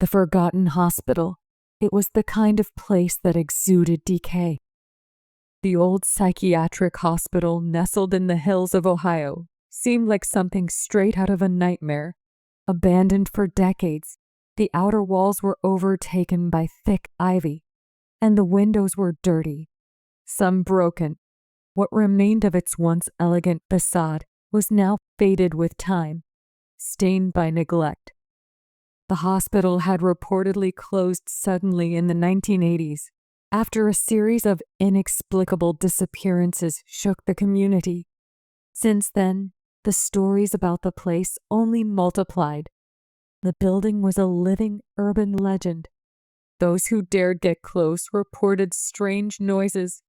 The forgotten hospital. It was the kind of place that exuded decay. The old psychiatric hospital nestled in the hills of Ohio seemed like something straight out of a nightmare. Abandoned for decades, the outer walls were overtaken by thick ivy, and the windows were dirty, some broken. What remained of its once elegant facade was now faded with time, stained by neglect. The hospital had reportedly closed suddenly in the 1980s, after a series of inexplicable disappearances shook the community. Since then, the stories about the place only multiplied. The building was a living urban legend. Those who dared get close reported strange noises,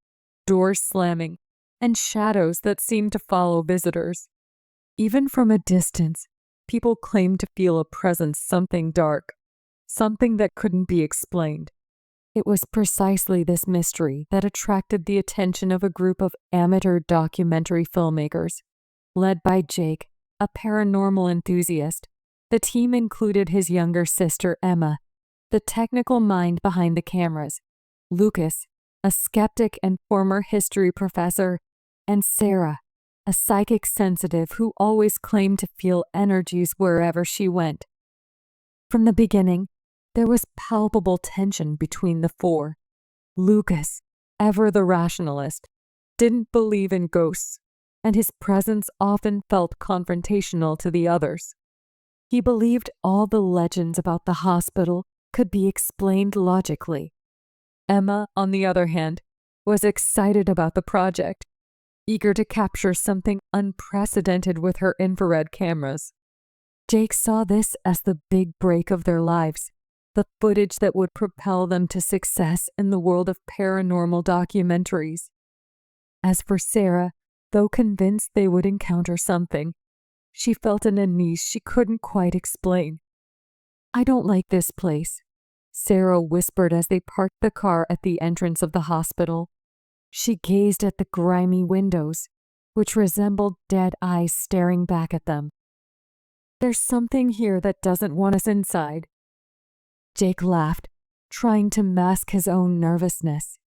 doors slamming, and shadows that seemed to follow visitors. Even from a distance, people claimed to feel a presence, something dark, something that couldn't be explained. It was precisely this mystery that attracted the attention of a group of amateur documentary filmmakers. Led by Jake, a paranormal enthusiast, the team included his younger sister Emma, the technical mind behind the cameras, Lucas, a skeptic and former history professor, and Sarah, a psychic sensitive who always claimed to feel energies wherever she went. From the beginning, there was palpable tension between the four. Lucas, ever the rationalist, didn't believe in ghosts, and his presence often felt confrontational to the others. He believed all the legends about the hospital could be explained logically. Emma, on the other hand, was excited about the project, eager to capture something unprecedented with her infrared cameras. Jake saw this as the big break of their lives, the footage that would propel them to success in the world of paranormal documentaries. As for Sarah, though convinced they would encounter something, she felt an unease she couldn't quite explain. "I don't like this place," Sarah whispered as they parked the car at the entrance of the hospital. She gazed at the grimy windows, which resembled dead eyes staring back at them. "There's something here that doesn't want us inside." Jake laughed, trying to mask his own nervousness.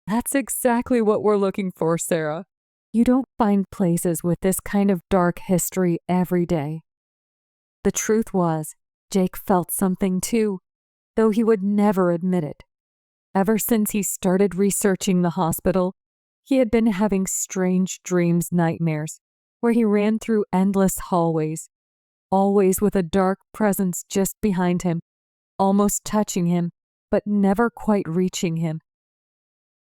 "That's exactly what we're looking for, Sarah. You don't find places with this kind of dark history every day." The truth was, Jake felt something too, though he would never admit it. Ever since he started researching the hospital, he had been having strange dreams, nightmares, where he ran through endless hallways, always with a dark presence just behind him, almost touching him, but never quite reaching him.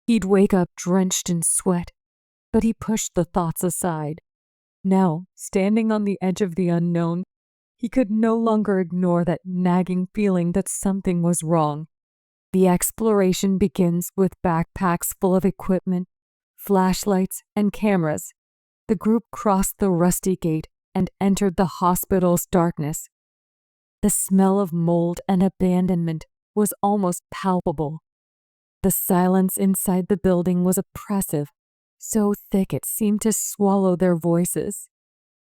He'd wake up drenched in sweat, but he pushed the thoughts aside. Now, standing on the edge of the unknown, he could no longer ignore that nagging feeling that something was wrong. The exploration begins with backpacks full of equipment, flashlights, and cameras. The group crossed the rusty gate and entered the hospital's darkness. The smell of mold and abandonment was almost palpable. The silence inside the building was oppressive, so thick it seemed to swallow their voices.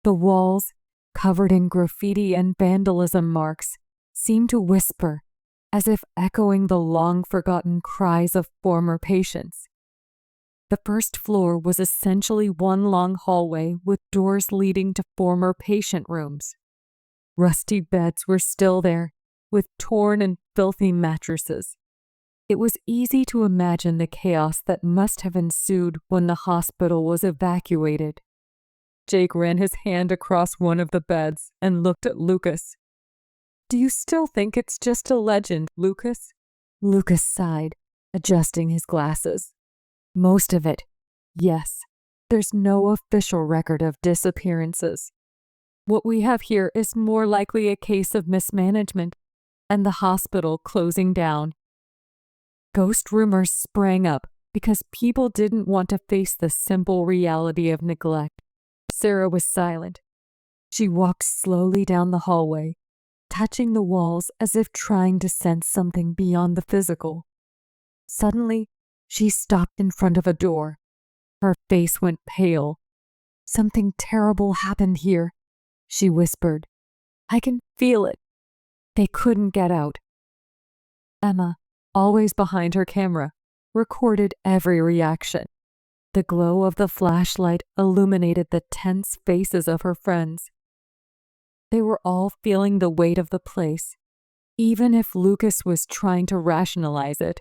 The walls, covered in graffiti and vandalism marks, seemed to whisper, as if echoing the long-forgotten cries of former patients. The first floor was essentially one long hallway with doors leading to former patient rooms. Rusty beds were still there, with torn and filthy mattresses. It was easy to imagine the chaos that must have ensued when the hospital was evacuated. Jake ran his hand across one of the beds and looked at Lucas. "Do you still think it's just a legend, Lucas?" Lucas sighed, adjusting his glasses. "Most of it, yes. There's no official record of disappearances. What we have here is more likely a case of mismanagement and the hospital closing down." Ghost rumors sprang up because people didn't want to face the simple reality of neglect. Sarah was silent. She walked slowly down the hallway, touching the walls as if trying to sense something beyond the physical. Suddenly, she stopped in front of a door. Her face went pale. "Something terrible happened here," she whispered. "I can feel it." They couldn't get out, Emma, always behind her camera, recorded every reaction. The glow of the flashlight illuminated the tense faces of her friends. They were all feeling the weight of the place, even if Lucas was trying to rationalize it.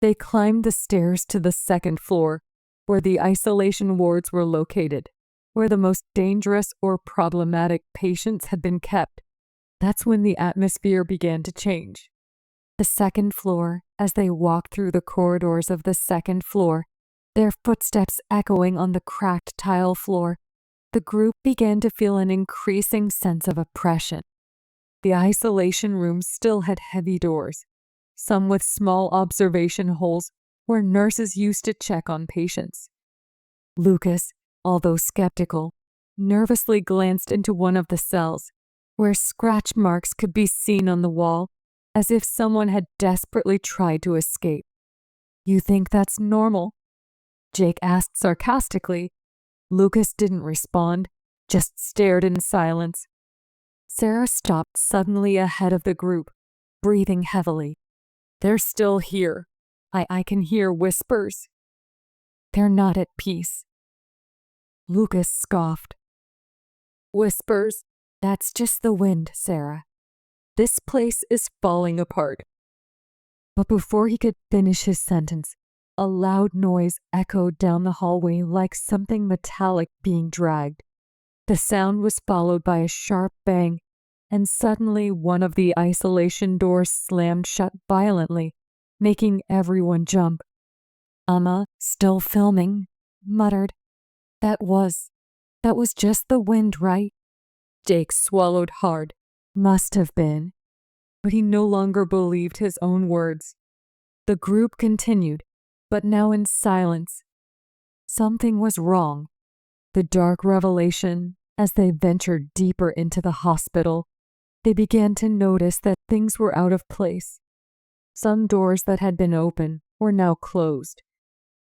They climbed the stairs to the second floor, where the isolation wards were located, where the most dangerous or problematic patients had been kept. That's when the atmosphere began to change. The second floor, as they walked through the corridors of the second floor, their footsteps echoing on the cracked tile floor, the group began to feel an increasing sense of oppression. The isolation rooms still had heavy doors, some with small observation holes where nurses used to check on patients. Lucas, although skeptical, nervously glanced into one of the cells, where scratch marks could be seen on the wall, as if someone had desperately tried to escape. "You think that's normal?" Jake asked sarcastically. Lucas didn't respond, just stared in silence. Sarah stopped suddenly ahead of the group, breathing heavily. "They're still here. I can hear whispers." "They're not at peace." Lucas scoffed. "Whispers? That's just the wind, Sarah. This place is falling apart." But before he could finish his sentence, a loud noise echoed down the hallway like something metallic being dragged. The sound was followed by a sharp bang, and suddenly one of the isolation doors slammed shut violently, making everyone jump. Emma, still filming, muttered, That was just the wind, right?" Jake swallowed hard. Must have been. But he no longer believed his own words. The group continued, but now in silence. Something was wrong. The dark revelation, as they ventured deeper into the hospital, they began to notice that things were out of place. Some doors that had been open were now closed.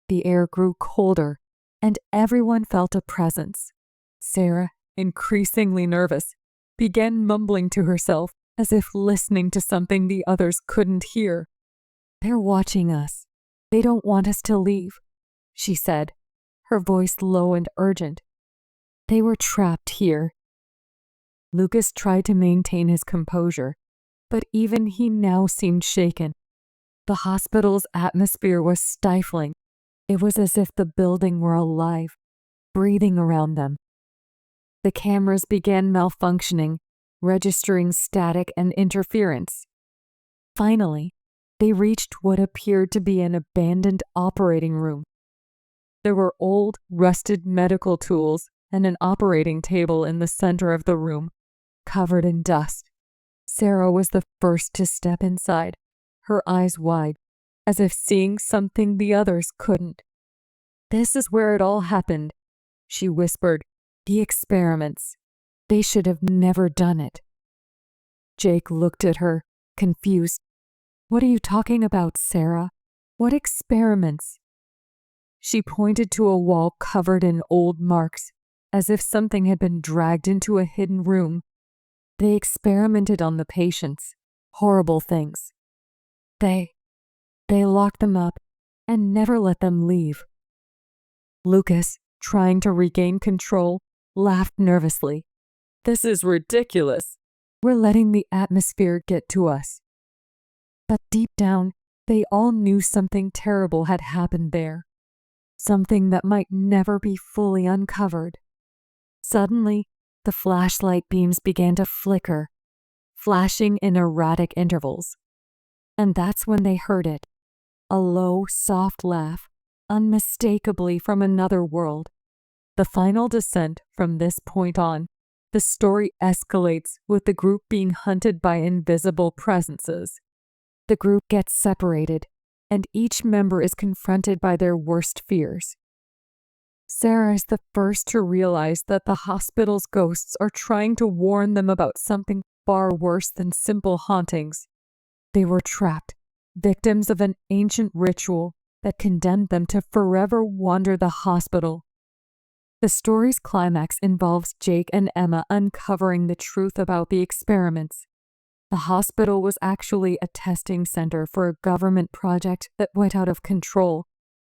The air grew colder, and everyone felt a presence. Sarah, increasingly nervous, began mumbling to herself as if listening to something the others couldn't hear. "They're watching us. They don't want us to leave," she said, her voice low and urgent. They were trapped here. Lucas tried to maintain his composure, but even he now seemed shaken. The hospital's atmosphere was stifling. It was as if the building were alive, breathing around them. The cameras began malfunctioning, registering static and interference. Finally, they reached what appeared to be an abandoned operating room. There were old, rusted medical tools and an operating table in the center of the room, covered in dust. Sarah was the first to step inside, her eyes wide, as if seeing something the others couldn't. "This is where it all happened," she whispered. "The experiments. They should have never done it." Jake looked at her, confused. "What are you talking about, Sarah? What experiments?" She pointed to a wall covered in old marks, as if something had been dragged into a hidden room. "They experimented on the patients. Horrible things. They locked them up and never let them leave." Lucas, trying to regain control, laughed nervously. "This is ridiculous. We're letting the atmosphere get to us." But deep down, they all knew something terrible had happened there. Something that might never be fully uncovered. Suddenly, the flashlight beams began to flicker, flashing in erratic intervals. And that's when they heard it. A low, soft laugh, unmistakably from another world. The final descent from this point on, the story escalates with the group being hunted by invisible presences. The group gets separated, and each member is confronted by their worst fears. Sarah is the first to realize that the hospital's ghosts are trying to warn them about something far worse than simple hauntings. They were trapped, victims of an ancient ritual that condemned them to forever wander the hospital. The story's climax involves Jake and Emma uncovering the truth about the experiments. The hospital was actually a testing center for a government project that went out of control,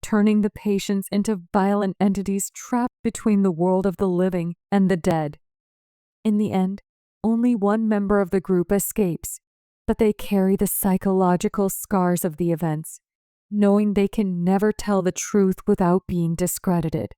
turning the patients into violent entities trapped between the world of the living and the dead. In the end, only one member of the group escapes, but they carry the psychological scars of the events, knowing they can never tell the truth without being discredited.